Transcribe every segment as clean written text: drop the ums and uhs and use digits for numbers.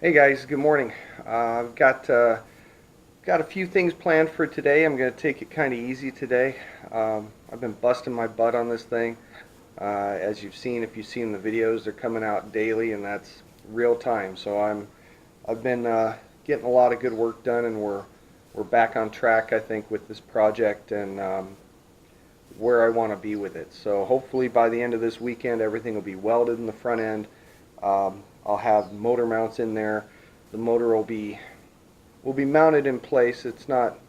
Hey guys, good morning. I've got a few things planned for today. I'm going to take it kind of easy today. I've been busting my butt on this thing. As you've seen, if you've seen the videos, they're coming out daily, and that's real time. So I've been getting a lot of good work done, and we're back on track, I think, with this project and where I want to be with it. So hopefully by the end of this weekend, everything will be welded in the front end. I'll have motor mounts in there. The motor will be mounted in place. It's not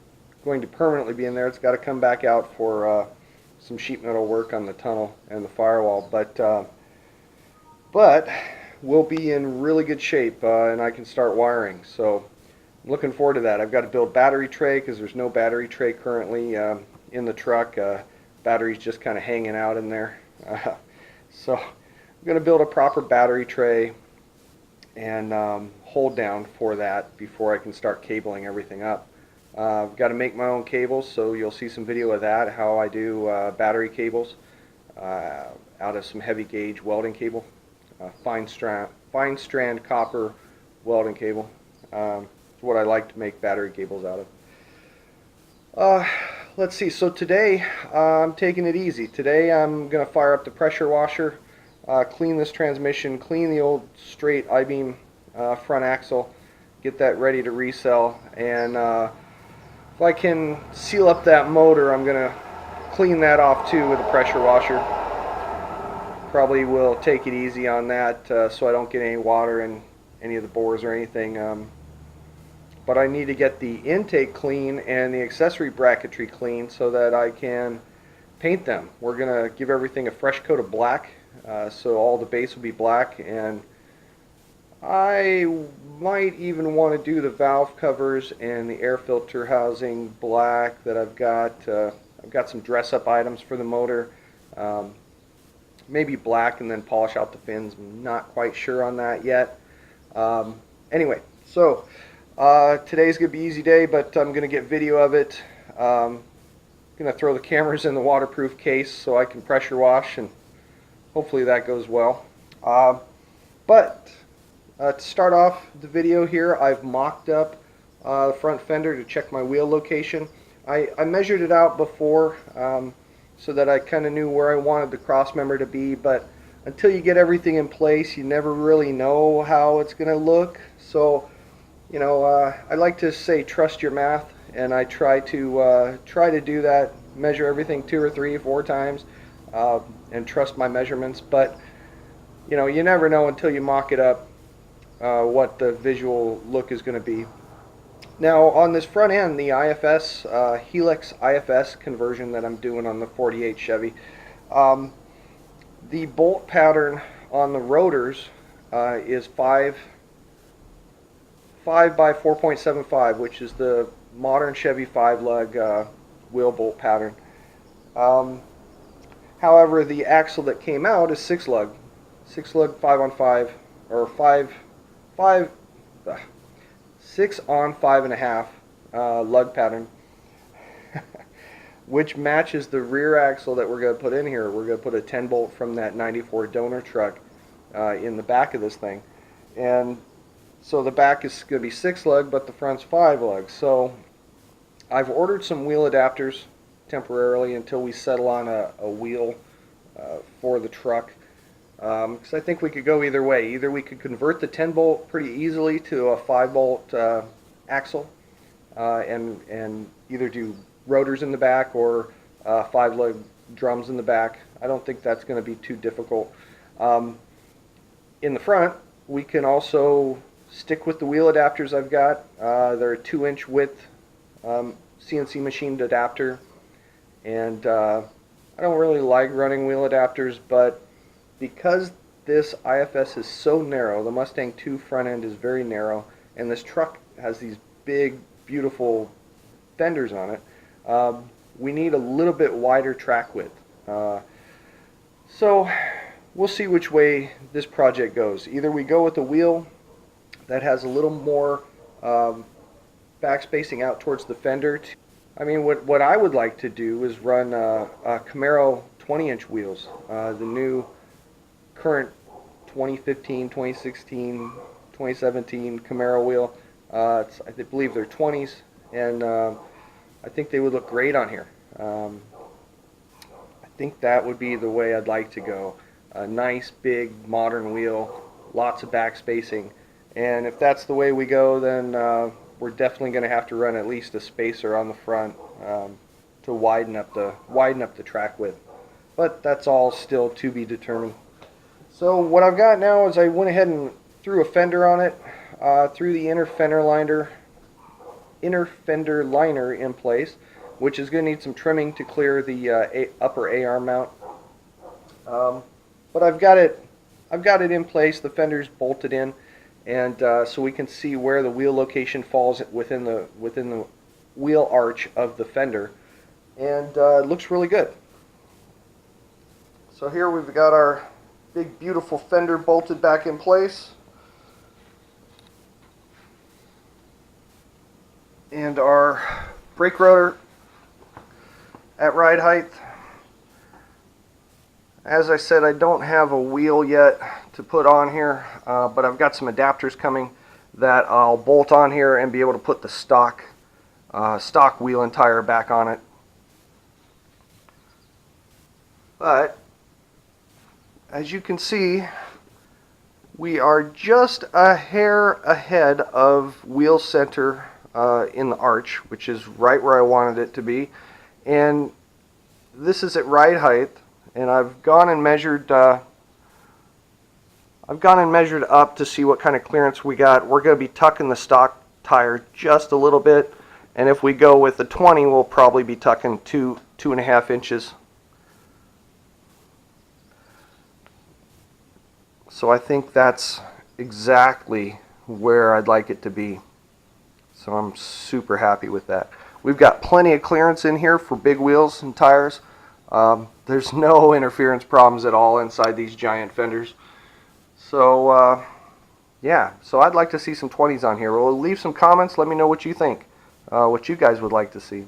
going to permanently be in there. It's got to come back out for some sheet metal work on the tunnel and the firewall. But we'll be in really good shape, and I can start wiring. So I'm looking forward to that. I've got to build battery tray because there's no battery tray currently in the truck. Battery's just kind of hanging out in there. So I'm going to build a proper battery tray and hold down for that before I can start cabling everything up. I've got to make my own cables, so you'll see some video of that, how I do battery cables out of some heavy gauge welding cable, fine strand copper welding cable. It's what I like to make battery cables out of. Let's see, so today I'm taking it easy. Today I'm going to fire up the pressure washer, clean this transmission, clean the old straight I-beam front axle, get that ready to resell, and if I can seal up that motor, I'm going to clean that off too with a pressure washer. Probably will take it easy on that so I don't get any water in any of the bores or anything. But I need to get the intake clean and the accessory bracketry clean so that I can paint them. We're going to give everything a fresh coat of black, so all the base will be black, and I might even want to do the valve covers and the air filter housing black that I've got some dress up items for the motor. Maybe black and then polish out the fins. I'm not quite sure on that yet. Anyway, so today's going to be an easy day, but I'm going to get video of it. I'm going to throw the cameras in the waterproof case so I can pressure wash, and hopefully that goes well. To start off the video here, I've mocked up the front fender to check my wheel location. I measured it out before so that I kind of knew where I wanted the cross member to be, but until you get everything in place, you never really know how it's going to look. So, you know, I like to say trust your math, and I try to do that, measure everything 2 or 3 or 4 times, and trust my measurements. But you know, you never know until you mock it up what the visual look is going to be. Now on this front end, the IFS Helix IFS conversion that I'm doing on the 48 Chevy, the bolt pattern on the rotors is 5 by 4.75, which is the modern Chevy 5-lug wheel bolt pattern. However, the axle that came out is 6-lug 5-on-5, or 6 on 5.5 lug pattern, which matches the rear axle that we're going to put in here. We're going to put a 10 bolt from that 94 donor truck in the back of this thing, and so the back is going to be 6-lug, but the front's 5-lug. So I've ordered some wheel adapters temporarily until we settle on a wheel for the truck. Because I think we could go either way. Either we could convert the 10 bolt pretty easily to a 5-bolt axle and either do rotors in the back or 5-lug drums in the back. I don't think that's going to be too difficult. In the front, we can also stick with the wheel adapters I've got. They're a 2-inch width CNC machined adapter, and I don't really like running wheel adapters, but because this IFS is so narrow, the Mustang 2 front end is very narrow, and this truck has these big, beautiful fenders on it, we need a little bit wider track width. So we'll see which way this project goes. Either we go with a wheel that has a little more back spacing out towards the fender. I mean, what I would like to do is run Camaro 20-inch wheels, the new current 2015, 2016, 2017 Camaro wheel. I believe they're 20s, and I think they would look great on here. I think that would be the way I'd like to go. A nice, big, modern wheel, lots of back spacing. And if that's the way we go, then we're definitely going to have to run at least a spacer on the front to widen up the track width. But that's all still to be determined. So what I've got now is I went ahead and threw a fender on it, threw the inner fender liner in place, which is going to need some trimming to clear the upper A-arm mount. But I've got it in place. The fender's bolted in, and so we can see where the wheel location falls within the wheel arch of the fender, and it looks really good. So here we've got our big beautiful fender bolted back in place, and our brake rotor at ride height. As I said, I don't have a wheel yet to put on here, but I've got some adapters coming that I'll bolt on here and be able to put the stock wheel and tire back on it. But as you can see, we are just a hair ahead of wheel center in the arch, which is right where I wanted it to be. And this is at ride height, and I've gone and measured up to see what kind of clearance we got. We're going to be tucking the stock tire just a little bit, and if we go with the 20, we'll probably be tucking 2.5 inches. So I think that's exactly where I'd like it to be. So I'm super happy with that. We've got plenty of clearance in here for big wheels and tires. There's no interference problems at all inside these giant fenders. So yeah, so I'd like to see some 20s on here. Well, leave some comments. Let me know what you think, what you guys would like to see.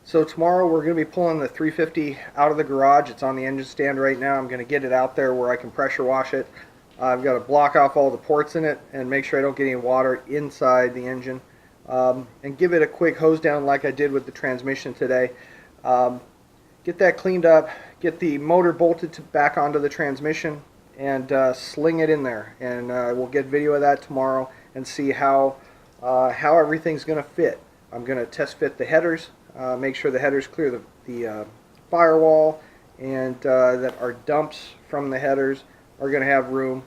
So tomorrow we're going to be pulling the 350 out of the garage. It's on the engine stand right now. I'm going to get it out there where I can pressure wash it. I've got to block off all the ports in it and make sure I don't get any water inside the engine. And give it a quick hose down like I did with the transmission today. Get that cleaned up, get the motor bolted back onto the transmission, and sling it in there. And we'll get video of that tomorrow and see how everything's going to fit. I'm going to test fit the headers. Make sure the headers clear the firewall, and that our dumps from the headers are going to have room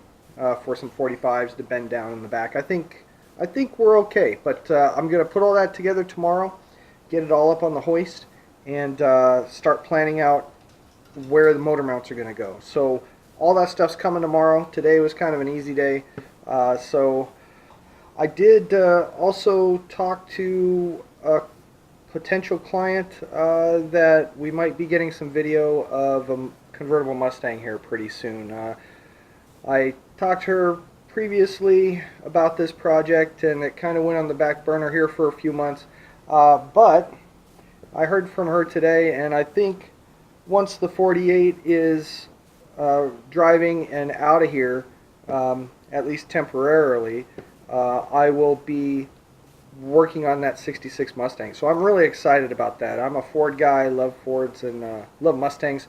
for some 45s to bend down in the back. I think we're okay, but I'm going to put all that together tomorrow, get it all up on the hoist, and start planning out where the motor mounts are going to go. So all that stuff's coming tomorrow. Today was kind of an easy day, so I did also talk to a potential client that we might be getting some video of a convertible Mustang here pretty soon. I talked to her previously about this project, and it kind of went on the back burner here for a few months, but I heard from her today, and I think once the 48 is driving and out of here, at least temporarily, I will be working on that 66 Mustang. So I'm really excited about that. I'm a Ford guy, love Fords and love Mustangs,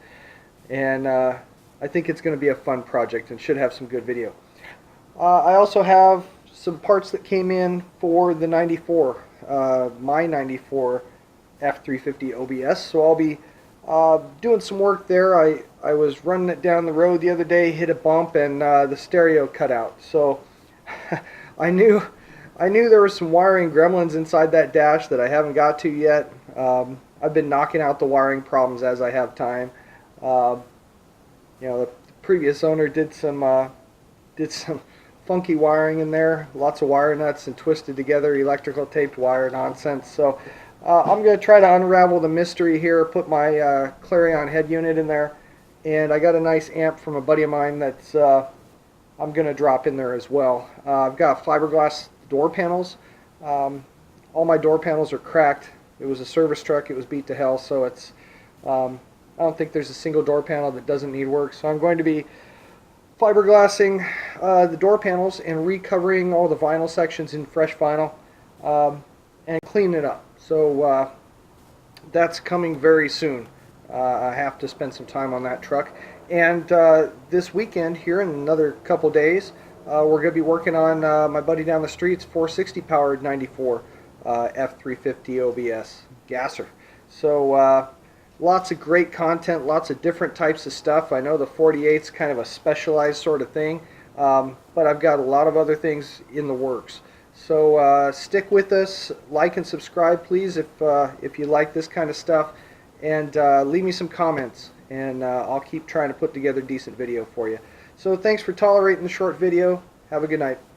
and I think it's going to be a fun project and should have some good video. I also have some parts that came in for the 94, my 94 F350 OBS, so I'll be doing some work there. I was running it down the road the other day, hit a bump, and the stereo cut out. So I knew there were some wiring gremlins inside that dash that I haven't got to yet. I've been knocking out the wiring problems as I have time. You know, the previous owner did some funky wiring in there, lots of wire nuts and twisted together electrical taped wire nonsense. So I'm going to try to unravel the mystery here, put my Clarion head unit in there, and I got a nice amp from a buddy of mine that's I'm going to drop in there as well. I've got fiberglass door panels. All my door panels are cracked. It was a service truck. It was beat to hell, so it's I don't think there's a single door panel that doesn't need work. So I'm going to be fiberglassing the door panels and recovering all the vinyl sections in fresh vinyl and cleaning it up. So that's coming very soon. I have to spend some time on that truck. And this weekend, here in another couple days, we're going to be working on my buddy down the street's 460 powered 94 F350 OBS gasser. So lots of great content, lots of different types of stuff. I know the 48's kind of a specialized sort of thing, but I've got a lot of other things in the works. So stick with us, like and subscribe please if you like this kind of stuff, and leave me some comments, and I'll keep trying to put together a decent video for you. So thanks for tolerating the short video. Have a good night.